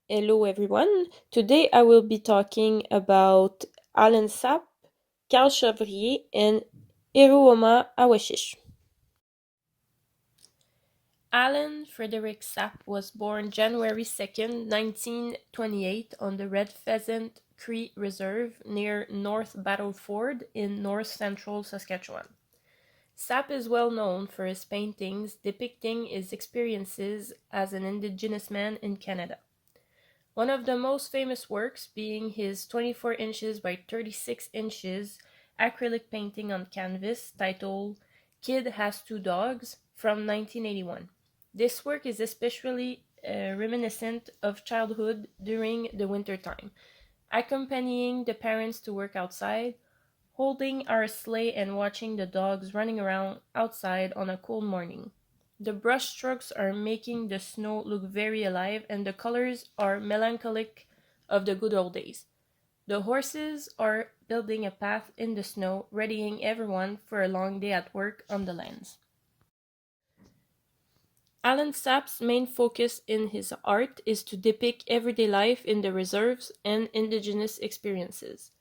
Hello everyone. Today I will be talking about Alan Sapp, Carl Chevrier, and Hirooma Awashish. Alan Frederick Sapp was born January 2nd, 1928 on the Red Pheasant Cree Reserve near North Battleford in north-central Saskatchewan. Sapp is well known for his paintings depicting his experiences as an Indigenous man in Canada. One of the most famous works being his 24 inches by 36 inches acrylic painting on canvas titled Kid Has Two Dogs from 1981. This work is especially reminiscent of childhood during the winter time, accompanying the parents to work outside, holding our sleigh and watching the dogs running around outside on a cool morning. The brushstrokes are making the snow look very alive, and the colors are melancholic of the good old days. The horses are building a path in the snow, readying everyone for a long day at work on the lands. Alan Sapp's main focus in his art is to depict everyday life in the reserves and indigenous experiences.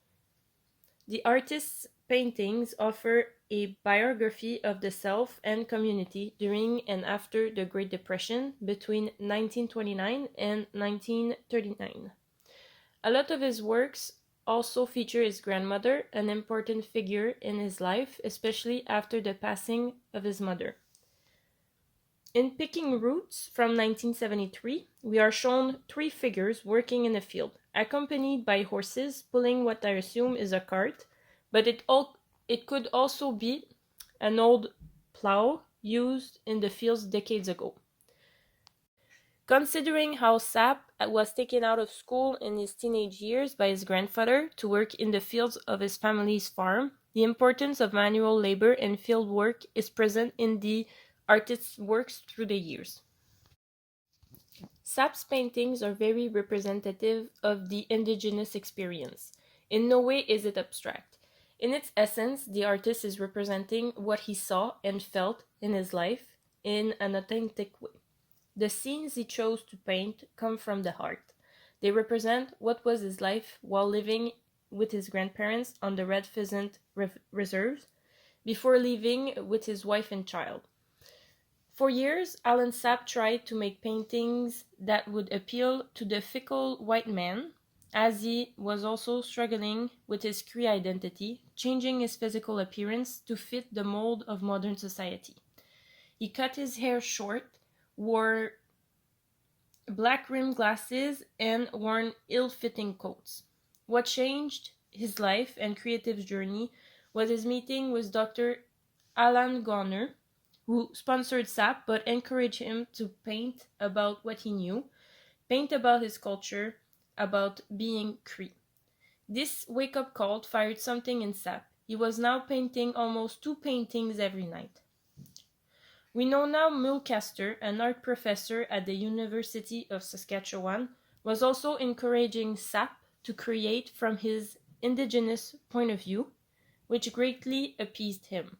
The artist's paintings offer a biography of the self and community during and after the Great Depression between 1929 and 1939. A lot of his works also feature his grandmother, an important figure in his life, especially after the passing of his mother. In Picking Roots from 1973, we are shown three figures working in a field, accompanied by horses pulling what I assume is a cart, but it could also be an old plow used in the fields decades ago. Considering how Sapp was taken out of school in his teenage years by his grandfather to work in the fields of his family's farm, the importance of manual labor and field work is present in the artist's works through the years. Sapp's paintings are very representative of the indigenous experience. In no way is it abstract. In its essence, the artist is representing what he saw and felt in his life in an authentic way. The scenes he chose to paint come from the heart. They represent what was his life while living with his grandparents on the Red Pheasant Reserves before leaving with his wife and child. For years, Alan Sapp tried to make paintings that would appeal to the fickle white man, as he was also struggling with his Cree identity, changing his physical appearance to fit the mold of modern society. He cut his hair short, wore black rimmed glasses, and wore ill-fitting coats. What changed his life and creative journey was his meeting with Dr. Alan Garner, who sponsored Sapp but encouraged him to paint about what he knew, paint about his culture, about being Cree. This wake-up call fired something in Sapp. He was now painting almost 2 paintings every night. We know now Mulcaster, an art professor at the University of Saskatchewan, was also encouraging Sapp to create from his indigenous point of view, which greatly appeased him.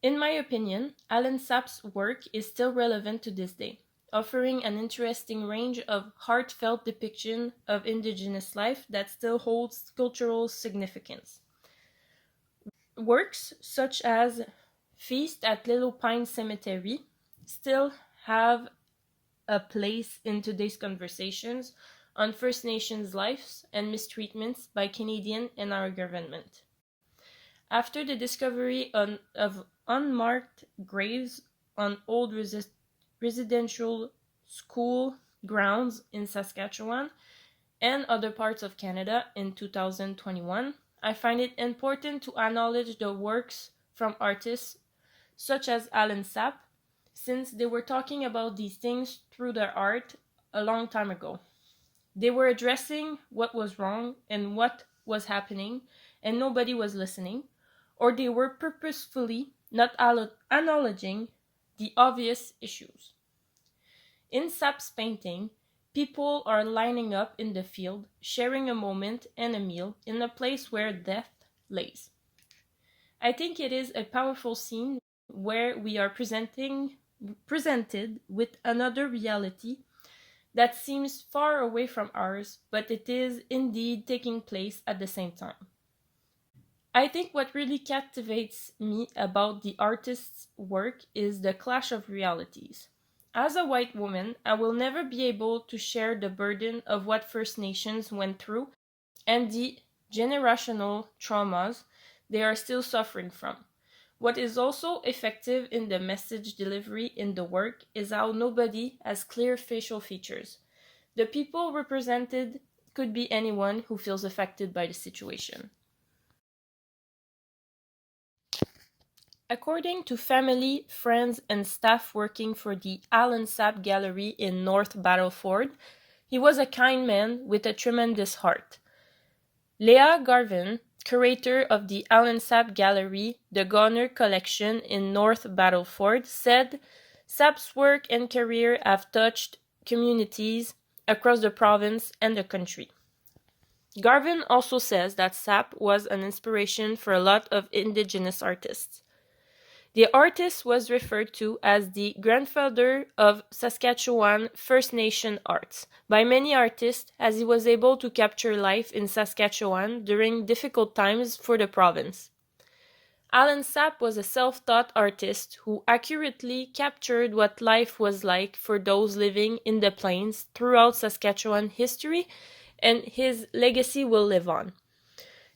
In my opinion, Alan Sapp's work is still relevant to this day, offering an interesting range of heartfelt depiction of indigenous life that still holds cultural significance. Works such as Feast at Little Pine Cemetery still have a place in today's conversations on First Nations lives and mistreatments by Canadian and our government. After the discovery of unmarked graves on old residential school grounds in Saskatchewan and other parts of Canada in 2021, I find it important to acknowledge the works from artists such as Alan Sapp, since they were talking about these things through their art a long time ago. They were addressing what was wrong and what was happening, and nobody was listening, or they were purposefully not acknowledging the obvious issues. In Sapp's painting, people are lining up in the field, sharing a moment and a meal in a place where death lays. I think it is a powerful scene where we are presented with another reality that seems far away from ours, but it is indeed taking place at the same time. I think what really captivates me about the artist's work is the clash of realities. As a white woman, I will never be able to share the burden of what First Nations went through and the generational traumas they are still suffering from. What is also effective in the message delivery in the work is how nobody has clear facial features. The people represented could be anyone who feels affected by the situation. According to family, friends, and staff working for the Alan Sapp Gallery in North Battleford, he was a kind man with a tremendous heart. Leah Garvin, curator of the Alan Sapp Gallery, the Garner Collection in North Battleford, said Sapp's work and career have touched communities across the province and the country. Garvin also says that Sapp was an inspiration for a lot of Indigenous artists. The artist was referred to as the grandfather of Saskatchewan First Nation arts by many artists, as he was able to capture life in Saskatchewan during difficult times for the province. Alan Sapp was a self-taught artist who accurately captured what life was like for those living in the plains throughout Saskatchewan history, and his legacy will live on.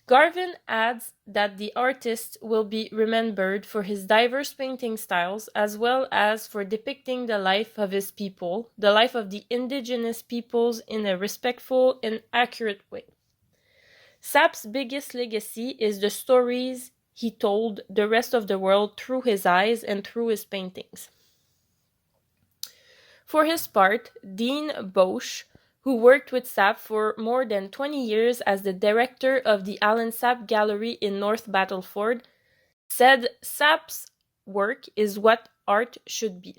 Garvin adds that the artist will be remembered for his diverse painting styles as well as for depicting the life of his people, the life of the Indigenous peoples in a respectful and accurate way. Sapp's biggest legacy is the stories he told the rest of the world through his eyes and through his paintings. For his part, Dean Bosch, who worked with Sapp for more than 20 years as the director of the Alan Sapp Gallery in North Battleford, said Sapp's work is what art should be.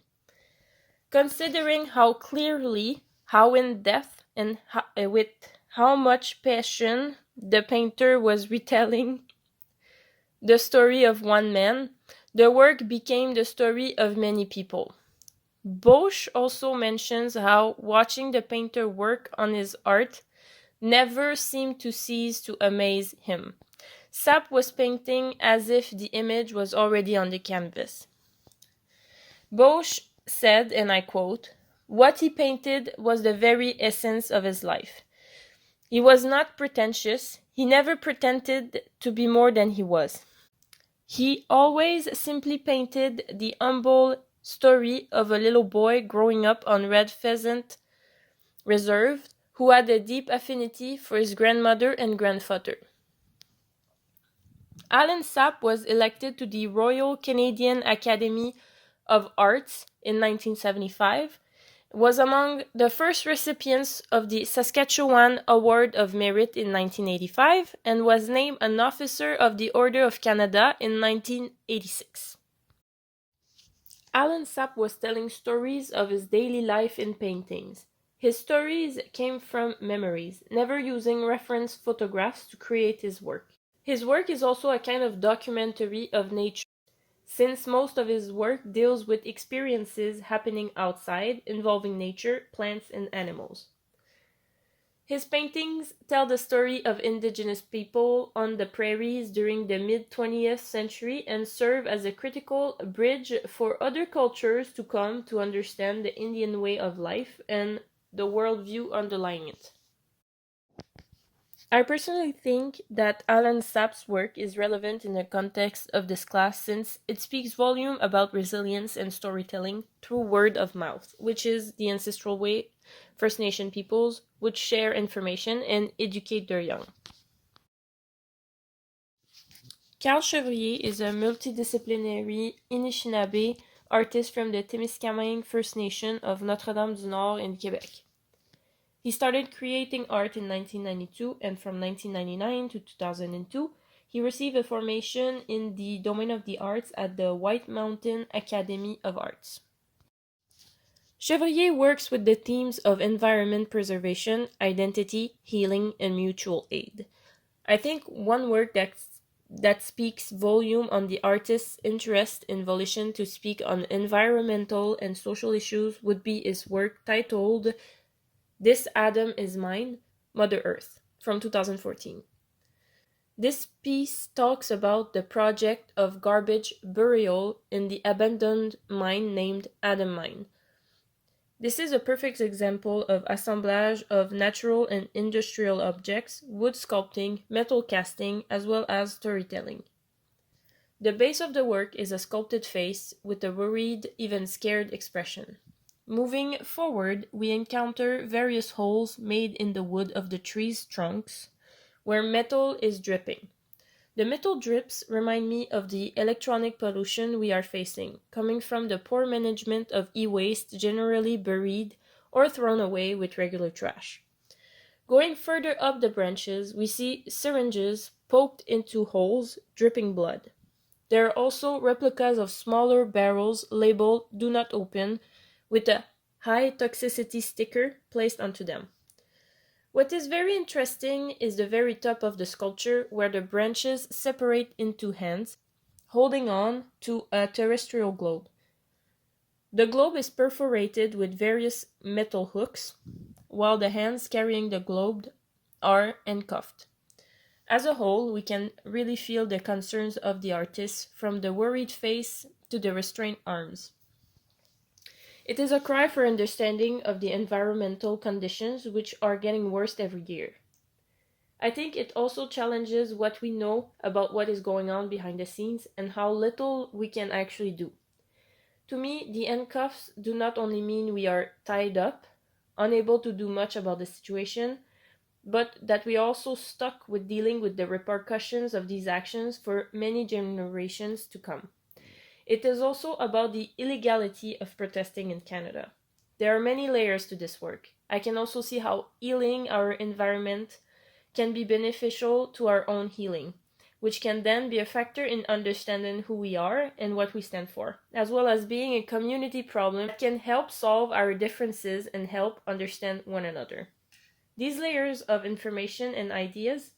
Considering how clearly, how in depth, and with how much passion the painter was retelling the story of one man, the work became the story of many people. Bosch also mentions how watching the painter work on his art never seemed to cease to amaze him. Sapp was painting as if the image was already on the canvas. Bosch said, and I quote, "What he painted was the very essence of his life. He was not pretentious. He never pretended to be more than he was. He always simply painted the humble story of a little boy growing up on Red Pheasant Reserve who had a deep affinity for his grandmother and grandfather." Alan Sapp was elected to the Royal Canadian Academy of Arts in 1975, was among the first recipients of the Saskatchewan Award of Merit in 1985, and was named an Officer of the Order of Canada in 1986. Alan Sapp was telling stories of his daily life in paintings. His stories came from memories, never using reference photographs to create his work. His work is also a kind of documentary of nature, since most of his work deals with experiences happening outside, involving nature, plants, and animals. His paintings tell the story of Indigenous people on the prairies during the mid-20th century and serve as a critical bridge for other cultures to come to understand the Indian way of life and the worldview underlying it. I personally think that Alan Sapp's work is relevant in the context of this class since it speaks volume about resilience and storytelling through word of mouth, which is the ancestral way First Nation peoples would share information and educate their young. Carl Chevrier is a multidisciplinary Anishinaabe artist from the Témiscamingue First Nation of Notre-Dame-du-Nord in Quebec. He started creating art in 1992, and from 1999 to 2002, he received a formation in the domain of the arts at the White Mountain Academy of Arts. Chevrier works with the themes of environment preservation, identity, healing, and mutual aid. I think one work that speaks volume on the artist's interest in volition to speak on environmental and social issues would be his work titled This Atom is Mine, Mother Earth, from 2014. This piece talks about the project of garbage burial in the abandoned mine named Adam Mine. This is a perfect example of assemblage of natural and industrial objects, wood sculpting, metal casting, as well as storytelling. The base of the work is a sculpted face with a worried, even scared expression. Moving forward, we encounter various holes made in the wood of the tree's trunks, where metal is dripping. The metal drips remind me of the electronic pollution we are facing, coming from the poor management of e-waste generally buried or thrown away with regular trash. Going further up the branches, we see syringes poked into holes, dripping blood. There are also replicas of smaller barrels labeled "Do Not Open" with a high toxicity sticker placed onto them. What is very interesting is the very top of the sculpture where the branches separate into hands, holding on to a terrestrial globe. The globe is perforated with various metal hooks, while the hands carrying the globe are handcuffed. As a whole, we can really feel the concerns of the artist, from the worried face to the restrained arms. It is a cry for understanding of the environmental conditions which are getting worse every year. I think it also challenges what we know about what is going on behind the scenes and how little we can actually do. To me, the handcuffs do not only mean we are tied up, unable to do much about the situation, but that we are also stuck with dealing with the repercussions of these actions for many generations to come. It is also about the illegality of protesting in Canada. There are many layers to this work. I can also see how healing our environment can be beneficial to our own healing, which can then be a factor in understanding who we are and what we stand for, as well as being a community problem that can help solve our differences and help understand one another. These layers of information and ideas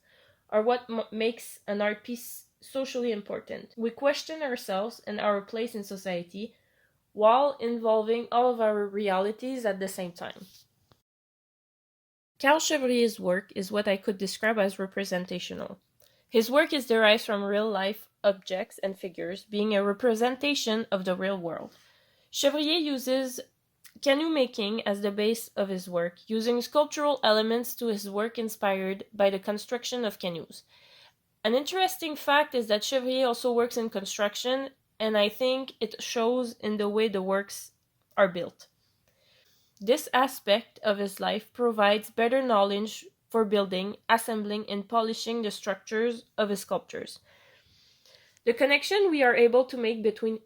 are what makes an art piece socially important. We question ourselves and our place in society while involving all of our realities at the same time. Carl Chevrier's work is what I could describe as representational. His work is derived from real-life objects and figures, being a representation of the real world. Chevrier uses canoe making as the base of his work, using sculptural elements to his work inspired by the construction of canoes. An interesting fact is that Chevrier also works in construction, and I think it shows in the way the works are built. This aspect of his life provides better knowledge for building, assembling, and polishing the structures of his sculptures. The connection we are able to make between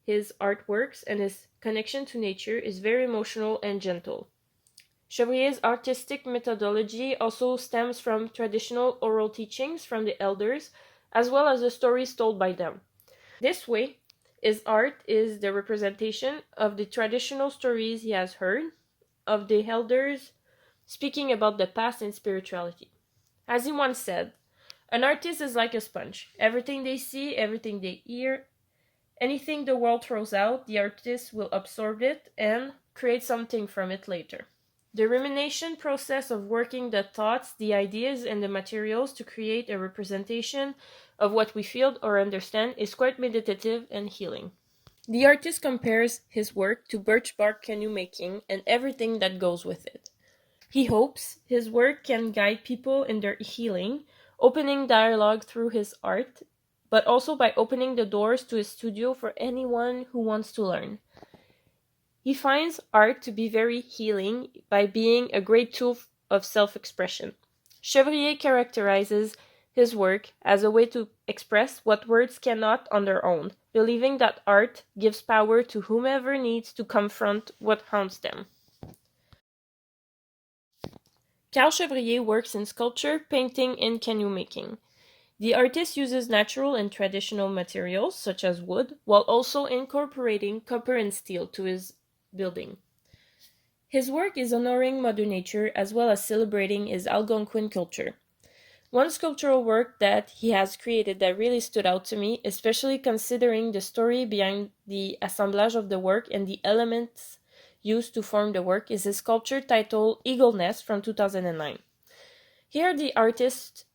his artworks and his connection to nature is very emotional and gentle. Chevrier's artistic methodology also stems from traditional oral teachings from the elders, as well as the stories told by them. This way, his art is the representation of the traditional stories he has heard, of the elders speaking about the past and spirituality. As he once said, an artist is like a sponge. Everything they see, everything they hear, anything the world throws out, the artist will absorb it and create something from it later. The rumination process of working the thoughts, the ideas, and the materials to create a representation of what we feel or understand is quite meditative and healing. The artist compares his work to birch bark canoe making and everything that goes with it. He hopes his work can guide people in their healing, opening dialogue through his art, but also by opening the doors to his studio for anyone who wants to learn. He finds art to be very healing by being a great tool of self-expression. Chevrier characterizes his work as a way to express what words cannot on their own, believing that art gives power to whomever needs to confront what haunts them. Carl Chevrier works in sculpture, painting, and canoe making. The artist uses natural and traditional materials, such as wood, while also incorporating copper and steel to his building. His work is honoring Mother Nature as well as celebrating his Algonquin culture. One sculptural work that he has created that really stood out to me, especially considering the story behind the assemblage of the work and the elements used to form the work is a sculpture titled Eagle Nest from 2009. Here, the artist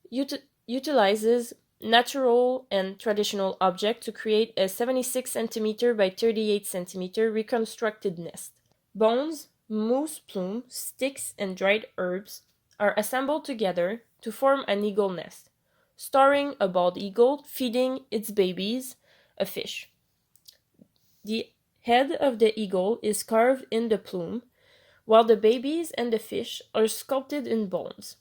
utilizes natural and traditional objects to create a 76 centimeter by 38 centimeter reconstructed nest. Bones, moose plume, sticks, and dried herbs are assembled together to form an eagle nest, starring a bald eagle feeding its babies, a fish. The head of the eagle is carved in the plume, while the babies and the fish are sculpted in bones.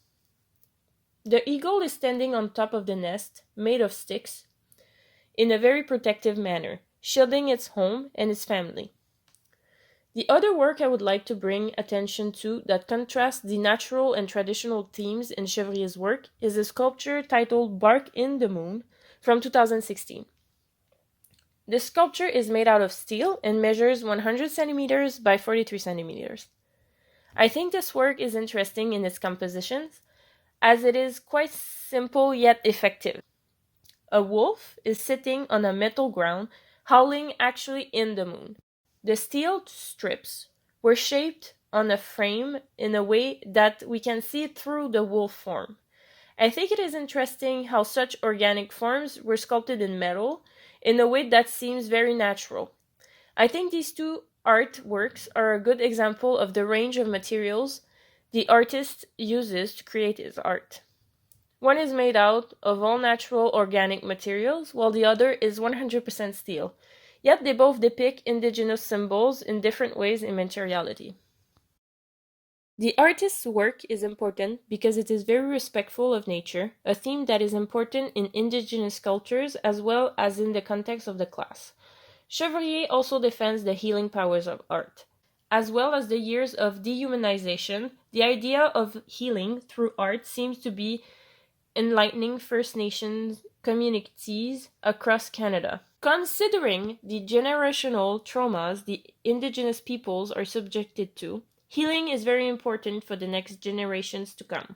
The eagle is standing on top of the nest, made of sticks, in a very protective manner, shielding its home and its family. The other work I would like to bring attention to that contrasts the natural and traditional themes in Chevrier's work is a sculpture titled Bark in the Moon from 2016. The sculpture is made out of steel and measures 100 centimeters by 43 centimeters. I think this work is interesting in its compositions, as it is quite simple yet effective. A wolf is sitting on a metal ground, howling actually in the moon. The steel strips were shaped on a frame in a way that we can see through the wolf form. I think it is interesting how such organic forms were sculpted in metal in a way that seems very natural. I think these two artworks are a good example of the range of materials the artist uses to create his art. One is made out of all natural organic materials, while the other is 100% steel. Yet they both depict indigenous symbols in different ways in materiality. The artist's work is important because it is very respectful of nature, a theme that is important in indigenous cultures as well as in the context of the class. Chevrier also defends the healing powers of art. As well as the years of dehumanization, the idea of healing through art seems to be enlightening First Nations communities across Canada. Considering the generational traumas the Indigenous peoples are subjected to, healing is very important for the next generations to come.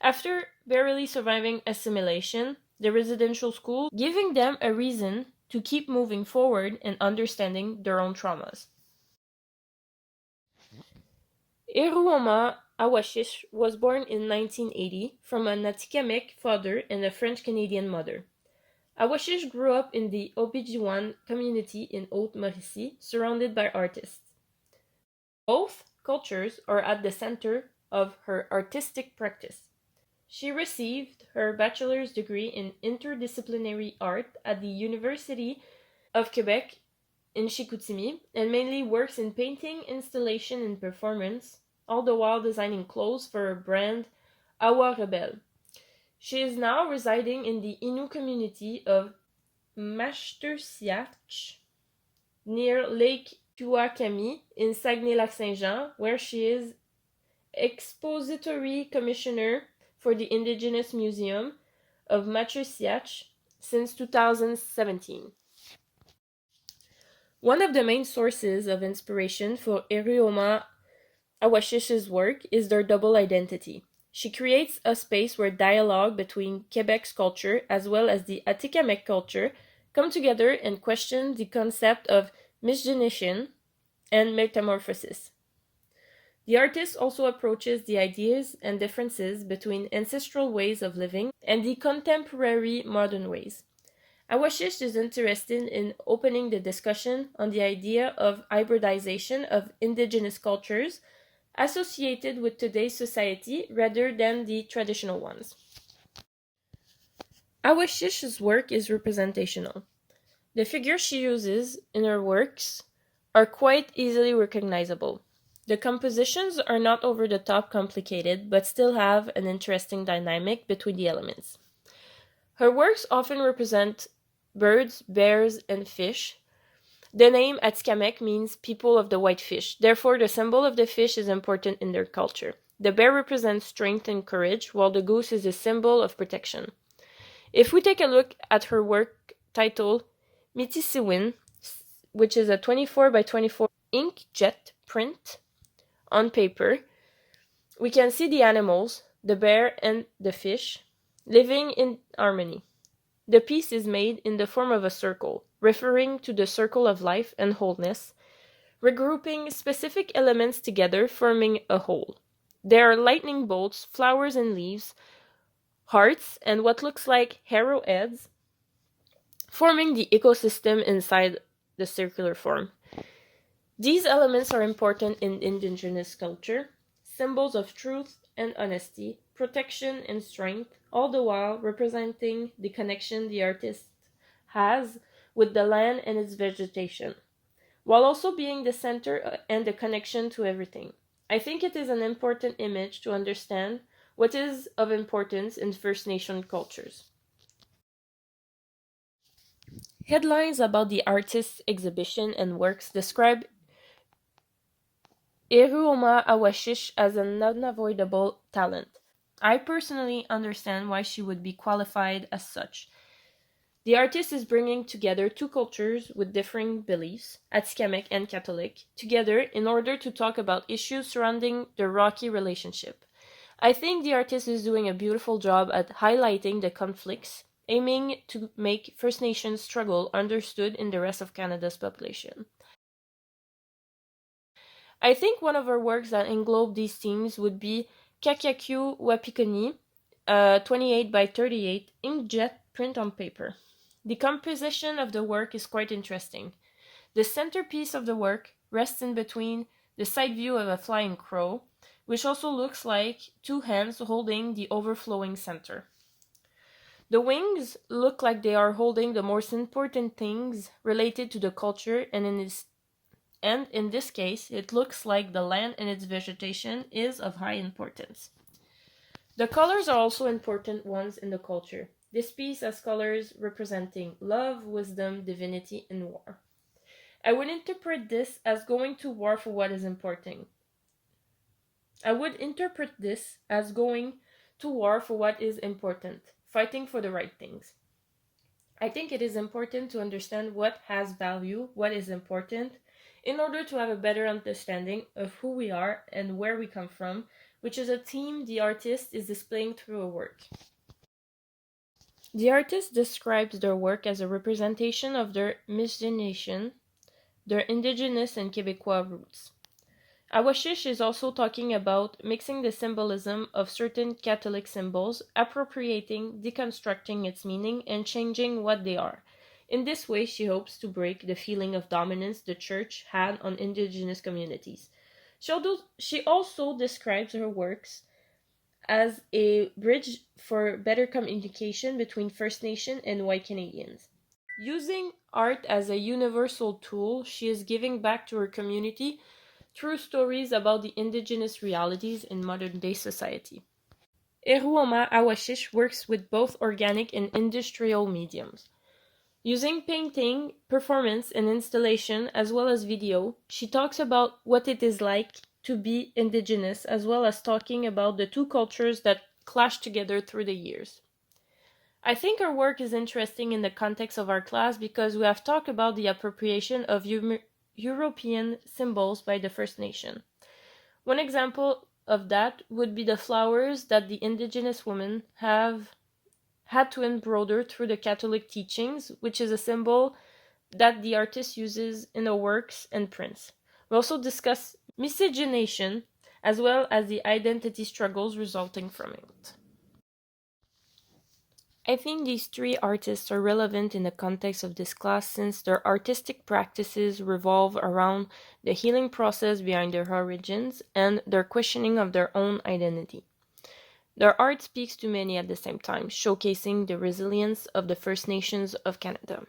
After barely surviving assimilation, the residential school giving them a reason to keep moving forward and understanding their own traumas. Iruoma Awashish was born in 1980 from an Atikamekw father and a French-Canadian mother. Awashish grew up in the Ojibwe community in Haute-Mauricie, surrounded by artists. Both cultures are at the center of her artistic practice. She received her bachelor's degree in interdisciplinary art at the University of Quebec in Chicoutimi and mainly works in painting, installation, and performance, all the while designing clothes for her brand Awa Rebel. She is now residing in the Innu community of Mashtersiach near Lake Tuakami in Saguenay-Lac-Saint-Jean, where she is expository commissioner for the Indigenous Museum of Mashtersiach since 2017. One of the main sources of inspiration for Iruoma Awashish's work is their double identity. She creates a space where dialogue between Quebec's culture as well as the Atikamekw culture come together and question the concept of miscegenation and metamorphosis. The artist also approaches the ideas and differences between ancestral ways of living and the contemporary modern ways. Awashish is interested in opening the discussion on the idea of hybridization of indigenous cultures associated with today's society rather than the traditional ones. Awashish's work is representational. The figures she uses in her works are quite easily recognizable. The compositions are not over the top complicated, but still have an interesting dynamic between the elements. Her works often represent birds, bears, and fish. The name Atikamekw means people of the white fish. Therefore, the symbol of the fish is important in their culture. The bear represents strength and courage, while the goose is a symbol of protection. If we take a look at her work titled Mitisiwin, which is a 24 by 24 inkjet print on paper, we can see the animals, the bear and the fish, living in harmony. The piece is made in the form of a circle, referring to the circle of life and wholeness, regrouping specific elements together, forming a whole. There are lightning bolts, flowers and leaves, hearts, and what looks like arrowheads, forming the ecosystem inside the circular form. These elements are important in indigenous culture, symbols of truth and honesty, protection and strength, all the while representing the connection the artist has with the land and its vegetation, while also being the center and the connection to everything. I think it is an important image to understand what is of importance in First Nation cultures. Headlines about the artist's exhibition and works describe Iruoma Awashish as an unavoidable talent. I personally understand why she would be qualified as such. The artist is bringing together two cultures with differing beliefs, Atikamekw and Catholic, together in order to talk about issues surrounding the rocky relationship. I think the artist is doing a beautiful job at highlighting the conflicts, aiming to make First Nations struggle understood in the rest of Canada's population. I think one of her works that englobe these themes would be Kakyaku Wapikoni, 28 by 38 inkjet print on paper. The composition of the work is quite interesting. The centerpiece of the work rests in between the side view of a flying crow, which also looks like two hands holding the overflowing center. The wings look like they are holding the most important things related to the culture, and in this case, it looks like the land and its vegetation is of high importance. The colors are also important ones in the culture. This piece has colors representing love, wisdom, divinity, and war. I would interpret this as going to war for what is important. I would interpret this as going to war for what is important, fighting for the right things. I think it is important to understand what has value, what is important, in order to have a better understanding of who we are and where we come from, which is a theme the artist is displaying through a work. The artist describes their work as a representation of their miscegenation, their indigenous and Quebecois roots. Awashish is also talking about mixing the symbolism of certain Catholic symbols, appropriating, deconstructing its meaning, and changing what they are. In this way, she hopes to break the feeling of dominance the Church had on Indigenous communities. She also describes her works as a bridge for better communication between First Nation and white Canadians. Using art as a universal tool, she is giving back to her community through stories about the indigenous realities in modern-day society. Eruoma Awashish works with both organic and industrial mediums. Using painting, performance, and installation, as well as video, she talks about what it is like to be indigenous, as well as talking about the two cultures that clash together through the years. I think our work is interesting in the context of our class because we have talked about the appropriation of European symbols by the First Nation. One example of that would be the flowers that the indigenous women have had to embroider through the Catholic teachings, which is a symbol that the artist uses in her works and prints. We also discuss miscegenation as well as the identity struggles resulting from it. I think these three artists are relevant in the context of this class since their artistic practices revolve around the healing process behind their origins and their questioning of their own identity. Their art speaks to many at the same time, showcasing the resilience of the First Nations of Canada.